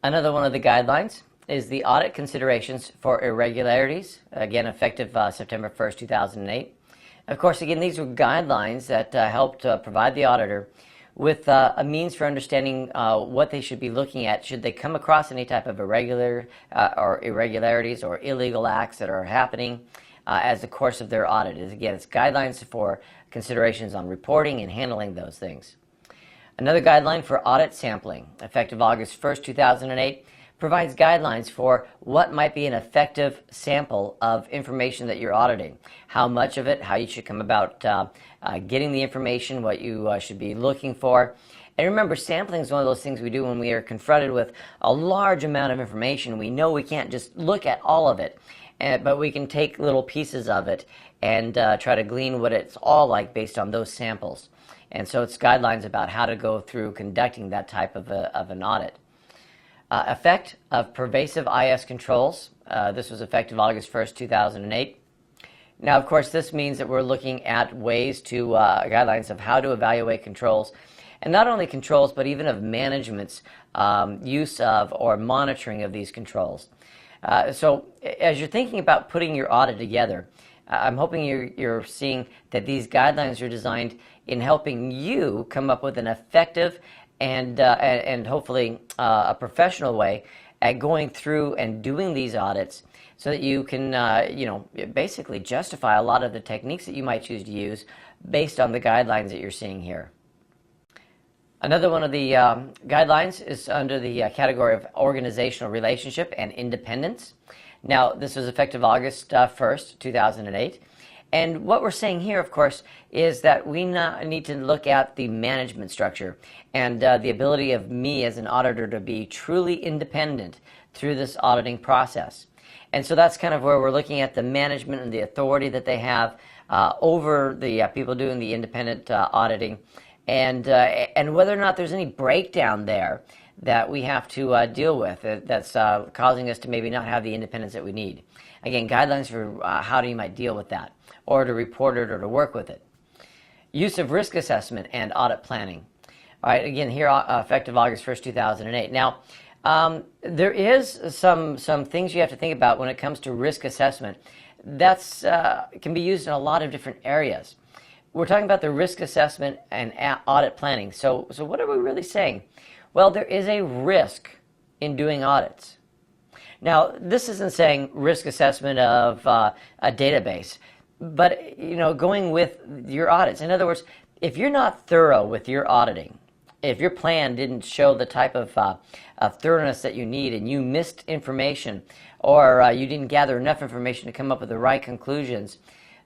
Another one of the guidelines is the audit considerations for irregularities, again effective September 1st, 2008. Of course, again, these were guidelines that helped provide the auditor with a means for understanding what they should be looking at should they come across any type of irregularities or illegal acts that are happening as the course of their audit. Again, it's guidelines for considerations on reporting and handling those things. Another guideline for audit sampling, effective August 1st, 2008, provides guidelines for what might be an effective sample of information that you're auditing. How much of it, how you should come about getting the information, what you should be looking for. And remember, sampling is one of those things we do when we are confronted with a large amount of information. We know we can't just look at all of it, but we can take little pieces of it and try to glean what it's all like based on those samples. And so it's guidelines about how to go through conducting that type of an audit. Effect of pervasive IS controls. This was effective August 1st, 2008. Now, of course, this means that we're looking at ways to, guidelines of how to evaluate controls. And not only controls, but even of management's use of or monitoring of these controls. So as you're thinking about putting your audit together, I'm hoping you're seeing that these guidelines are designed in helping you come up with an effective and hopefully a professional way at going through and doing these audits so that you can, basically justify a lot of the techniques that you might choose to use based on the guidelines that you're seeing here. Another one of the guidelines is under the category of organizational relationship and independence. Now, this was effective August 1st, 2008. And what we're saying here, of course, is that we need to look at the management structure and the ability of me as an auditor to be truly independent through this auditing process. And so that's kind of where we're looking at the management and the authority that they have over the people doing the independent auditing, and whether or not there's any breakdown there that we have to deal with that's causing us to maybe not have the independence that we need. Again, guidelines for how you might deal with that, or to report it, or to work with it. Use of risk assessment and audit planning. All right, again, here effective August 1st, 2008. Now, there is some things you have to think about when it comes to risk assessment. That's can be used in a lot of different areas. We're talking about the risk assessment and audit planning. So what are we really saying? Well, there is a risk in doing audits. Now, this isn't saying risk assessment of a database, but going with your audits. In other words, if you're not thorough with your auditing, if your plan didn't show the type of thoroughness that you need, and you missed information, or you didn't gather enough information to come up with the right conclusions,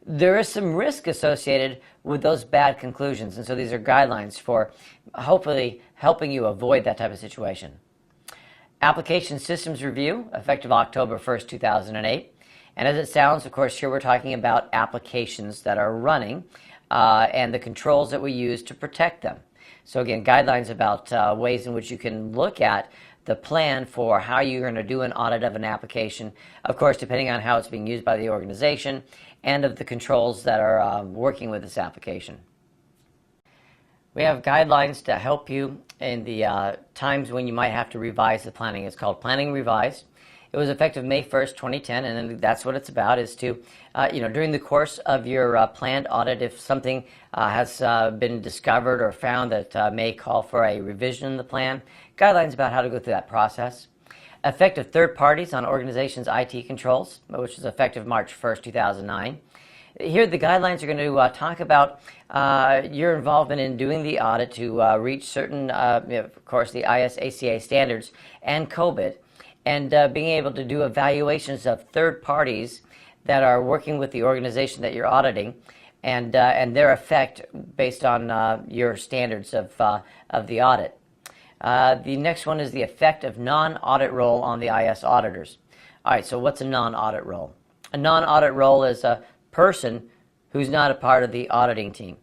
there is some risk associated with those bad conclusions. And so these are guidelines for hopefully helping you avoid that type of situation. Application systems review, effective October 1st, 2008. And as it sounds, of course, here we're talking about applications that are running and the controls that we use to protect them. So again, guidelines about ways in which you can look at the plan for how you're going to do an audit of an application, of course, depending on how it's being used by the organization and of the controls that are working with this application. We have guidelines to help you in the times when you might have to revise the planning. It's called Planning Revised. It was effective May 1st, 2010, and then that's what it's about, is to, during the course of your planned audit, if something has been discovered or found that may call for a revision in the plan, guidelines about how to go through that process. Effective third parties on organizations' IT controls, which is effective March 1st, 2009. Here, the guidelines are going to talk about your involvement in doing the audit to reach certain, of course, the IS-ACA standards and COBIT, and being able to do evaluations of third parties that are working with the organization that you're auditing, and their effect based on your standards of the audit. The next one is the effect of non-audit role on the IS auditors. All right, so what's a non-audit role? A non-audit role is a person who's not a part of the auditing team.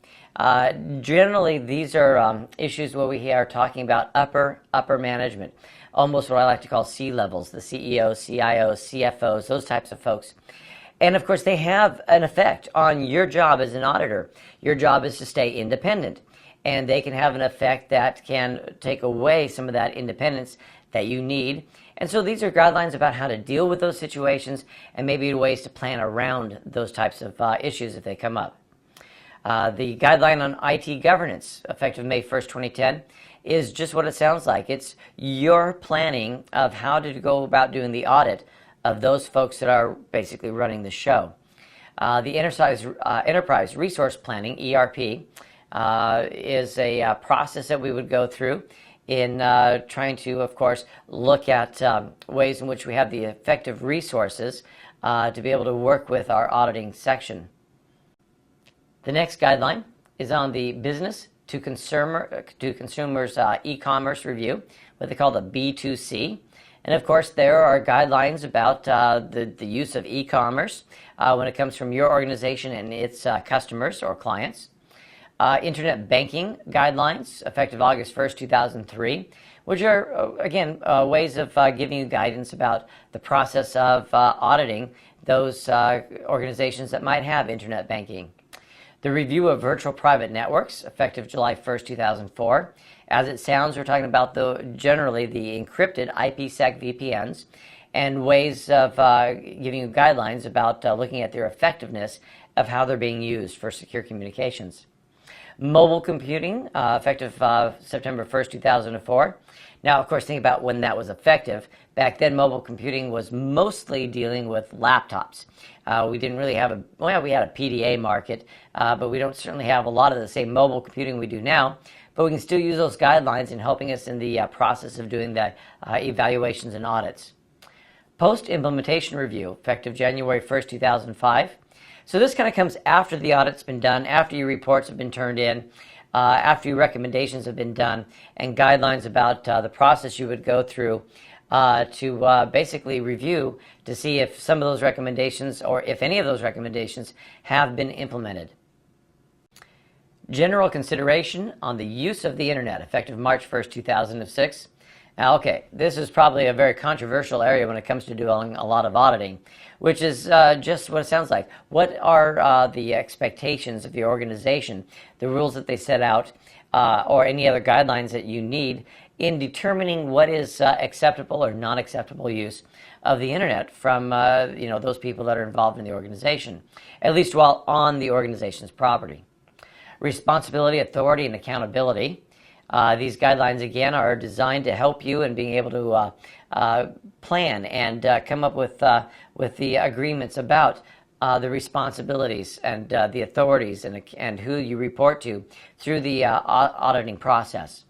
Generally, these are issues where we are talking about upper management, almost what I like to call C-levels, the CEOs, CIOs, CFOs, those types of folks. And of course, they have an effect on your job as an auditor. Your job is to stay independent. and they can have an effect that can take away some of that independence that you need. And so these are guidelines about how to deal with those situations and maybe ways to plan around those types of issues if they come up. The guideline on IT governance, effective May 1st, 2010, is just what it sounds like. It's your planning of how to go about doing the audit of those folks that are basically running the show. The Enterprise Resource Planning, ERP, is a process that we would go through in trying to, of course, look at ways in which we have the effective resources to be able to work with our auditing section. The next guideline is on the business to consumers e-commerce review, what they call the B2C. And of course, there are guidelines about the use of e-commerce when it comes from your organization and its customers or clients. Internet banking guidelines, effective August 1st, 2003, which are, again, ways of giving you guidance about the process of auditing those organizations that might have internet banking. The review of virtual private networks, effective July 1st, 2004. As it sounds, we're talking about generally the encrypted IPsec VPNs and ways of giving you guidelines about looking at their effectiveness of how they're being used for secure communications. Mobile computing, effective September 1st, 2004. Now, of course, think about when that was effective. Back then, mobile computing was mostly dealing with laptops. We didn't really have we had a PDA market, but we don't certainly have a lot of the same mobile computing we do now. But we can still use those guidelines in helping us in the process of doing the evaluations and audits. Post-implementation review, effective January 1st, 2005. So this kind of comes after the audit's been done, after your reports have been turned in, after your recommendations have been done, and guidelines about the process you would go through to basically review to see if some of those recommendations or if any of those recommendations have been implemented. General consideration on the use of the internet, effective March 1st, 2006. Now, okay, this is probably a very controversial area when it comes to doing a lot of auditing, which is just what it sounds like. What are the expectations of your organization, the rules that they set out, or any other guidelines that you need in determining what is acceptable or non-acceptable use of the internet from those people that are involved in the organization, at least while on the organization's property. Responsibility, authority, and accountability. These guidelines, again, are designed to help you in being able to plan and come up with the agreements about the responsibilities and the authorities and who you report to through the auditing process.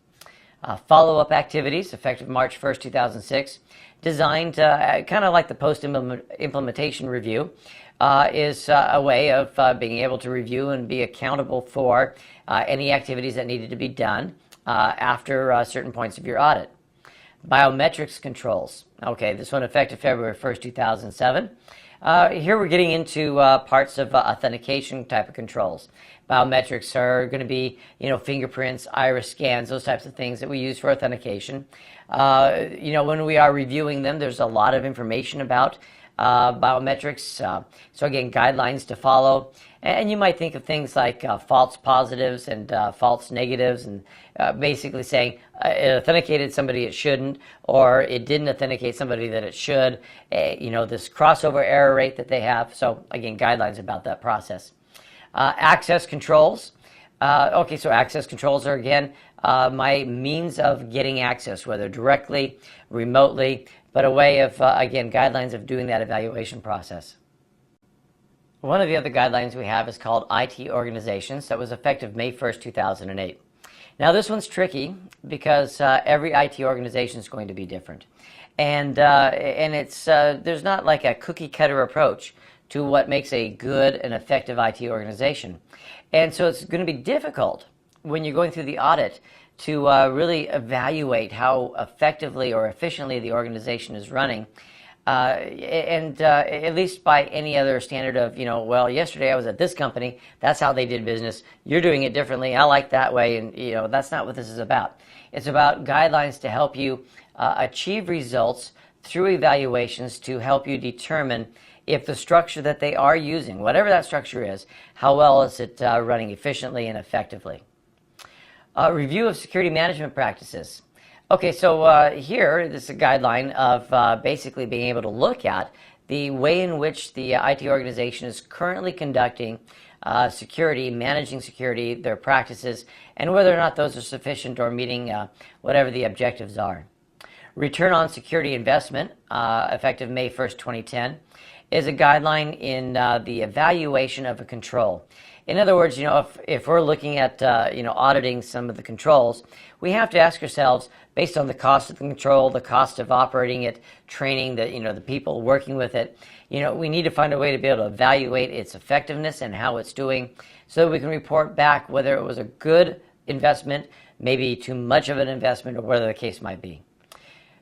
Follow-up activities, effective March 1st, 2006, designed kind of like the post-implementation review, is a way of being able to review and be accountable for any activities that needed to be done after certain points of your audit. Biometrics controls. Okay, this one effective February 1st, 2007. Here we're getting into parts of authentication type of controls. Biometrics are going to be, fingerprints, iris scans, those types of things that we use for authentication. When we are reviewing them, there's a lot of information about biometrics. So again, guidelines to follow. And you might think of things like false positives and false negatives, and basically saying it authenticated somebody it shouldn't, or it didn't authenticate somebody that it should. This crossover error rate that they have. So again, guidelines about that process. Access controls. So access controls are, again, my means of getting access, whether directly, remotely, but a way of, again, guidelines of doing that evaluation process. One of the other guidelines we have is called IT organizations, that was effective May 1st, 2008. Now, this one's tricky because every IT organization is going to be different. And it's there's not like a cookie-cutter approach to what makes a good and effective IT organization. And so it's going to be difficult when you're going through the audit to really evaluate how effectively or efficiently the organization is running. At least by any other standard of, yesterday I was at this company, that's how they did business, you're doing it differently, I like that way, and that's not what this is about. It's about guidelines to help you achieve results through evaluations to help you determine if the structure that they are using, whatever that structure is, how well is it running efficiently and effectively. Review of security management practices. Okay, so here, this is a guideline of basically being able to look at the way in which the IT organization is currently conducting security, managing security, their practices, and whether or not those are sufficient or meeting whatever the objectives are. Return on security investment, effective May 1st, 2010, is a guideline in the evaluation of a control. In other words, if we're looking at auditing some of the controls, we have to ask ourselves, based on the cost of the control, the cost of operating it, training the people working with it, we need to find a way to be able to evaluate its effectiveness and how it's doing, so that we can report back whether it was a good investment, maybe too much of an investment, or whatever the case might be.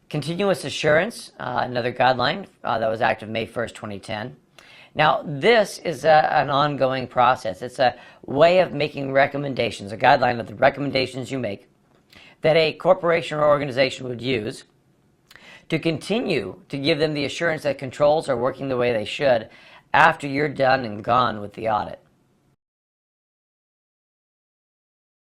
Continuous assurance, another guideline that was active May 1st, 2010. Now, this is an ongoing process. It's a way of making recommendations, a guideline of the recommendations you make that a corporation or organization would use to continue to give them the assurance that controls are working the way they should after you're done and gone with the audit.